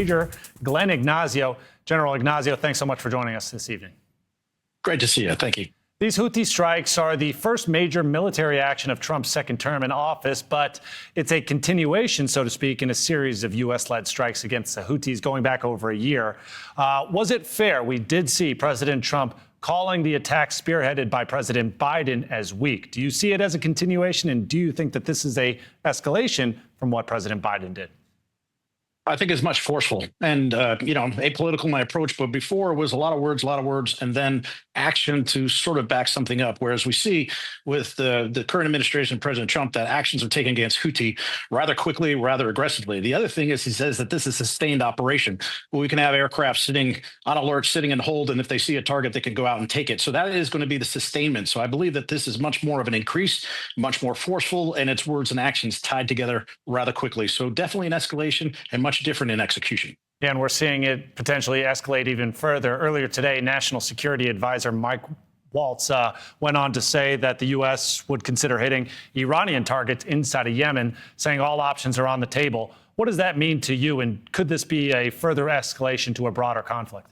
Major Glenn Ignazio. General Ignazio, thanks so much for joining us this evening. Great to see you. Thank you. These Houthi strikes are the first major military action of Trump's second term in office, but it's a continuation, so to speak, in a series of U.S.-led strikes against the Houthis going back over a year. Was it fair? We did see President Trump calling the attack spearheaded by President Biden as weak. Do you see it as a continuation, and do you think that this is a escalation from what President Biden did? I think it's much forceful and, apolitical in my approach. But before it was a lot of words, and then action to sort of back something up. Whereas we see with the current administration, President Trump, that actions are taken against Houthi rather quickly, rather aggressively. The other thing is he says that this is a sustained operation where we can have aircraft sitting on alert, sitting and hold. And if they see a target, they can go out and take it. So that is going to be the sustainment. So I believe that this is much more of an increase, much more forceful, and its words and actions tied together rather quickly. So definitely an escalation and much different in execution. Yeah, and we're seeing it potentially escalate even further. Earlier today, National Security Advisor Mike Waltz went on to say that the U.S. would consider hitting Iranian targets inside of Yemen, saying all options are on the table. What does that mean to you, and could this be a further escalation to a broader conflict?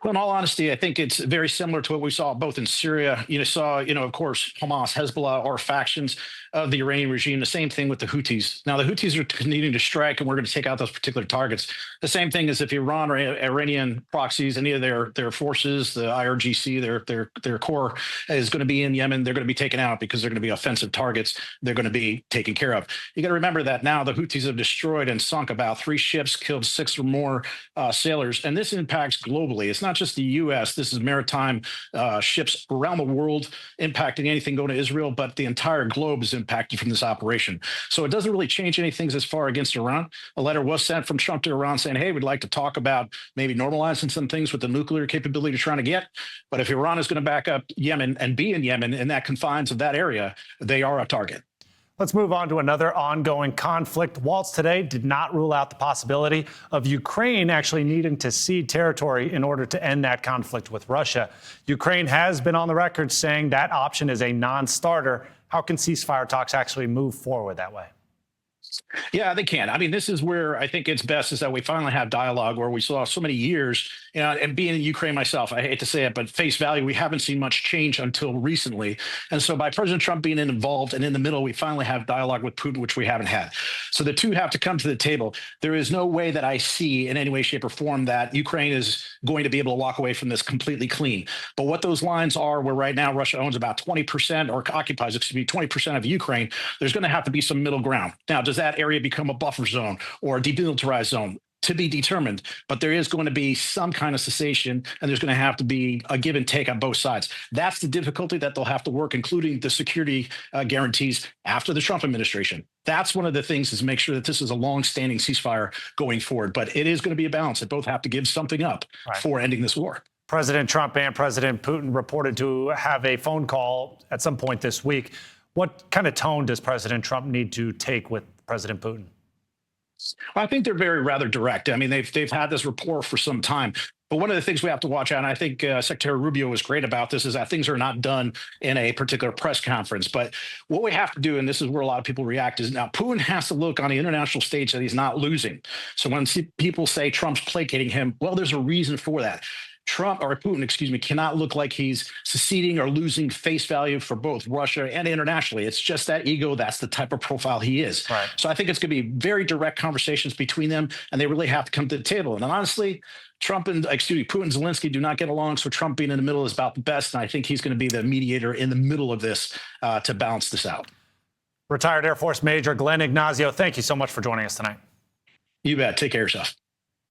Well, in all honesty, I think it's very similar to what we saw both in Syria. Of course, Hamas, Hezbollah, or factions of the Iranian regime. The same thing with the Houthis. Now, the Houthis are continuing to strike, and we're going to take out those particular targets. The same thing is if Iran or Iranian proxies, any of their forces, the IRGC, their core is going to be in Yemen, they're going to be taken out because they're going to be offensive targets. They're going to be taken care of. You got to remember that now the Houthis have destroyed and sunk about 3 ships, killed 6 or more sailors, and this impacts globally. It's not just the U.S. This is maritime ships around the world impacting anything going to Israel, but the entire globe is impacted from this operation. So it doesn't really change anything as far against Iran. A letter was sent from Trump to Iran saying, hey, we'd like to talk about maybe normalizing some things with the nuclear capability you're trying to get. But if Iran is going to back up Yemen and be in Yemen in that confines of that area, they are a target. Let's move on to another ongoing conflict. Waltz today did not rule out the possibility of Ukraine actually needing to cede territory in order to end that conflict with Russia. Ukraine has been on the record saying that option is a non-starter. How can ceasefire talks actually move forward that way? Yeah, they can. I mean, this is where I think it's best is that we finally have dialogue where we saw so many years, and being in Ukraine myself, I hate to say it, but face value, we haven't seen much change until recently. And so by President Trump being involved and in the middle, we finally have dialogue with Putin, which we haven't had. So the two have to come to the table. There is no way that I see in any way, shape, or form that Ukraine is going to be able to walk away from this completely clean. But what those lines are, where right now Russia owns about 20% or occupies, 20% of Ukraine, there's going to have to be some middle ground. Now, does that area become a buffer zone or a demilitarized zone? To be determined, but there is going to be some kind of cessation, and there's going to have to be a give and take on both sides. That's the difficulty that they'll have to work, including the security guarantees after the Trump administration. That's one of the things, is make sure that this is a long-standing ceasefire going forward. But it is going to be a balance. They both have to give something up for ending this war. President Trump and President Putin reported to have a phone call at some point this week. What kind of tone does President Trump need to take with President Putin? I think they're rather direct. I mean, they've had this rapport for some time. But one of the things we have to watch out, and I think Secretary Rubio was great about this, is that things are not done in a particular press conference. But what we have to do, and this is where a lot of people react, is now Putin has to look on the international stage that he's not losing. So when people say Trump's placating him, well, there's a reason for that. Putin, cannot look like he's seceding or losing face value for both Russia and internationally. It's just that ego. That's the type of profile he is. Right. So I think it's going to be very direct conversations between them, and they really have to come to the table. And honestly, Putin and Zelensky do not get along. So Trump being in the middle is about the best. And I think he's going to be the mediator in the middle of this to balance this out. Retired Air Force Major Glenn Ignazio, thank you so much for joining us tonight. You bet. Take care of yourself.